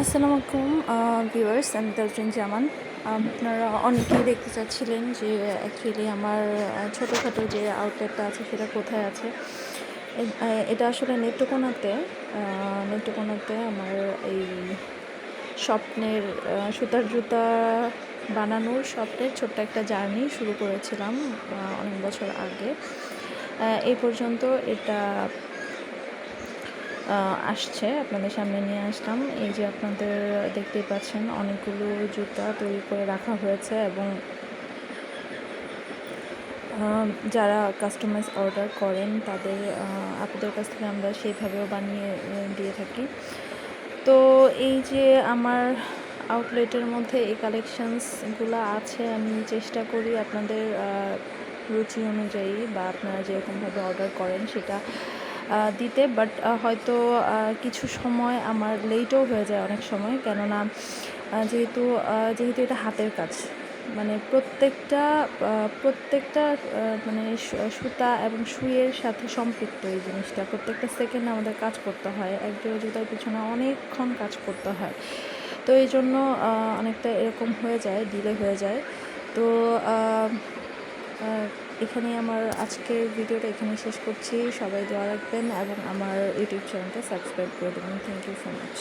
আসসালামু আলাইকুম ভিউয়ার্স, আমি তাজরিন জামান। আপনারা অনেকেই দেখতে চাচ্ছিলেন যে অ্যাকচুয়ালি আমার ছোটোখাটো যে আউটলেটটা আছে সেটা কোথায় আছে। এটা আসলে নেত্রকোনাতে আমার এই স্বপ্নের সুতার জুতা বানানোর স্বপ্নের ছোট্ট একটা জার্নি শুরু করেছিলাম অনেক বছর আগে। এই পর্যন্ত এটা আসছে, আপনাদের সামনে নিয়ে আসলাম। এই যে আপনাদের দেখতেই পাচ্ছেন অনেকগুলো জুতা তৈরি করে রাখা হয়েছে এবং যারা কাস্টমাইজ অর্ডার করেন তাদের আপনাদের কাছ থেকে আমরা সেইভাবেও বানিয়ে দিয়ে থাকি। তো এই যে আমার আউটলেটের মধ্যে এই কালেকশানসগুলো আছে, আমি চেষ্টা করি আপনাদের রুচি অনুযায়ী বা আপনারা যেরকমভাবে অর্ডার করেন সেটা দিতে। বাট হয়তো কিছু সময় আমার লেটও হয়ে যায় অনেক সময়, কেননা যেহেতু এটা হাতের কাজ, মানে প্রত্যেকটা মানে সুতা এবং সুইয়ের সাথে সম্পৃক্ত এই জিনিসটা। প্রত্যেকটা সেকেন্ডে আমাদের কাজ করতে হয়, এক জোড়া জুতার পিছনে অনেকক্ষণ কাজ করতে হয়। তো এই জন্য অনেকটা এরকম হয়ে যায়, ডিলে হয়ে যায়। তো এখানে আমার আজকের ভিডিওটা এখানে শেষ করছি। সবাই দোয়া রাখবেন এবং আমার ইউটিউব চ্যানেলটা সাবস্ক্রাইব করে দেবেন। Thank you so much.